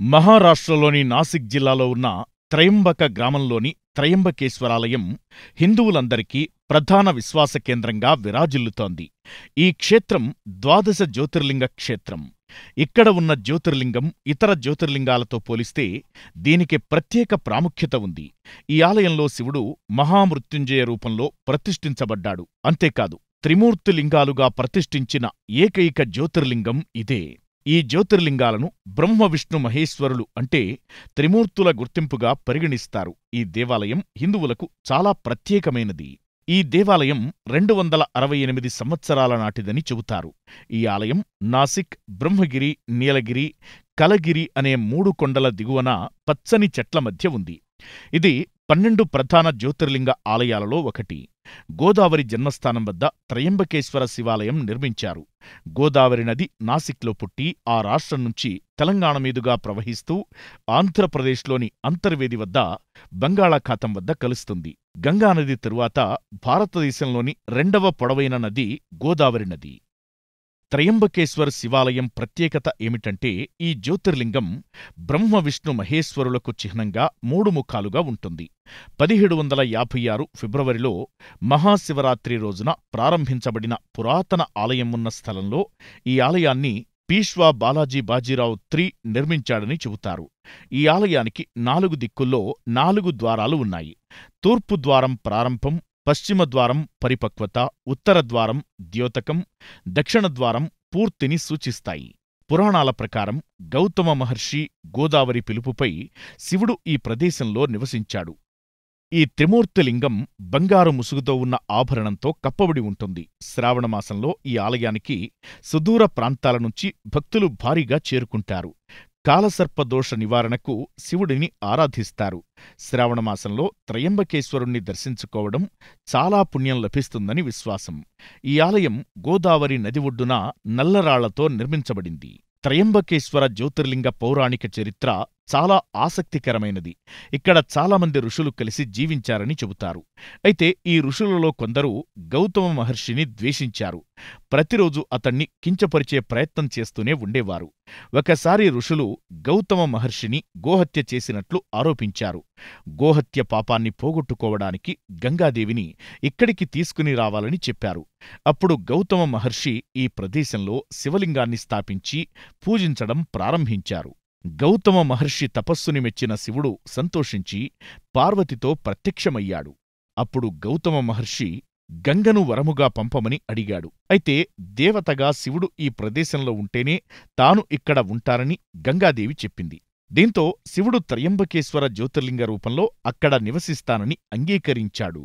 మహారాష్ట్రలోని నాసిక్ జిల్లాలో ఉన్న త్రయంబక గ్రామంలోని త్రయంబకేశ్వరాలయం హిందువులందరికీ ప్రధాన విశ్వాస కేంద్రంగా విరాజిల్లుతోంది. ఈ క్షేత్రం ద్వాదశ జ్యోతిర్లింగ క్షేత్రం. ఇక్కడ ఉన్న జ్యోతిర్లింగం ఇతర జ్యోతిర్లింగాలతో పోలిస్తే దీనికి ప్రత్యేక ప్రాముఖ్యత ఉంది. ఈ ఆలయంలో శివుడు మహామృత్యుంజయ రూపంలో ప్రతిష్ఠించబడ్డాడు. అంతేకాదు, త్రిమూర్తిలింగాలుగా ప్రతిష్ఠించిన ఏకైక జ్యోతిర్లింగం ఇదే. ఈ జ్యోతిర్లింగాలను బ్రహ్మ విష్ణు మహేశ్వరులు అంటే త్రిమూర్తుల గుర్తింపుగా పరిగణిస్తారు. ఈ దేవాలయం హిందువులకు చాలా ప్రత్యేకమైనది. ఈ దేవాలయం 268 సంవత్సరాల నాటిదని చెబుతారు. ఈ ఆలయం నాసిక్, బ్రహ్మగిరి, నీలగిరి, కలగిరి అనే 3 కొండల దిగువన పచ్చని చెట్ల మధ్య ఉంది. ఇది 12 ప్రధాన జ్యోతిర్లింగ ఆలయాలలో ఒకటి. గోదావరి జన్మస్థానం వద్ద త్రయంబకేశ్వర శివాలయం నిర్మించారు. గోదావరి నది నాసిక్లో పుట్టి ఆ రాష్ట్రం నుంచి తెలంగాణ మీదుగా ప్రవహిస్తూ ఆంధ్రప్రదేశ్లోని అంతర్వేది వద్ద బంగాళాఖాతం వద్ద కలుస్తుంది. గంగానది తరువాత భారతదేశంలోని 2వ పొడవైన నది గోదావరి నది. త్రయంబకేశ్వర శివాలయం ప్రత్యేకత ఏమిటంటే ఈ జ్యోతిర్లింగం బ్రహ్మ విష్ణు మహేశ్వరులకు చిహ్నంగా 3 ముఖాలుగా ఉంటుంది. 1756 ఫిబ్రవరిలో మహాశివరాత్రి రోజున ప్రారంభించబడిన పురాతన ఆలయం ఉన్న స్థలంలో ఈ ఆలయాన్ని పీష్వా బాలాజీ బాజీరావు III నిర్మించాడని చెబుతారు. ఈ ఆలయానికి 4 దిక్కుల్లో 4 ద్వారాలు ఉన్నాయి. తూర్పు ద్వారం ప్రారంభం, పశ్చిమ ద్వారం పరిపక్వత, ఉత్తర ద్వారం ద్యోతకం, దక్షిణ ద్వారం పూర్తిని సూచిస్తాయి. పురాణాల ప్రకారం గౌతమ మహర్షి గోదావరి పిలుపుపై శివుడు ఈ ప్రదేశంలో నివసించాడు. ఈ త్రిమూర్తిలింగం బంగారు ముసుగుతో ఉన్న ఆభరణంతో కప్పబడి ఉంటుంది. శ్రావణమాసంలో ఈ ఆలయానికి సుదూర ప్రాంతాల నుంచి భక్తులు భారీగా చేరుకుంటారు. కాలసర్పదోష నివారణకు శివుడిని ఆరాధిస్తారు. శ్రావణమాసంలో త్రయంబకేశ్వరుణ్ణి దర్శించుకోవడం చాలా పుణ్యం లభిస్తుందని విశ్వాసం. ఈ ఆలయం గోదావరి నది ఒడ్డున నల్లరాళ్లతో నిర్మించబడింది. త్రయంబకేశ్వర జ్యోతిర్లింగ పౌరాణిక చరిత్ర చాలా ఆసక్తికరమైనది. ఇక్కడ చాలామంది ఋషులు కలిసి జీవించారని చెబుతారు. అయితే ఈ ఋషులలో కొందరు గౌతమ మహర్షిని ద్వేషించారు. ప్రతిరోజు అతణ్ణి కించపరిచే ప్రయత్నం చేస్తూనే ఉండేవారు. ఒకసారి ఋషులు గౌతమ మహర్షిని గోహత్య చేసినట్లు ఆరోపించారు. గోహత్య పాపాన్ని పోగొట్టుకోవడానికి గంగాదేవిని ఇక్కడికి తీసుకుని రావాలని చెప్పారు. అప్పుడు గౌతమ మహర్షి ఈ ప్రదేశంలో శివలింగాన్ని స్థాపించి పూజించడం ప్రారంభించారు. గౌతమ మహర్షి తపస్సుని మెచ్చిన శివుడు సంతోషించి పార్వతితో ప్రత్యక్షమయ్యాడు. అప్పుడు గౌతమ మహర్షి గంగను వరముగా పంపమని అడిగాడు. అయితే దేవతగా శివుడు ఈ ప్రదేశంలో ఉంటేనే తాను ఇక్కడ ఉంటానని గంగాదేవి చెప్పింది. దీంతో శివుడు త్రయంబకేశ్వర జ్యోతిర్లింగ రూపంలో అక్కడ నివసిస్తానని అంగీకరించాడు.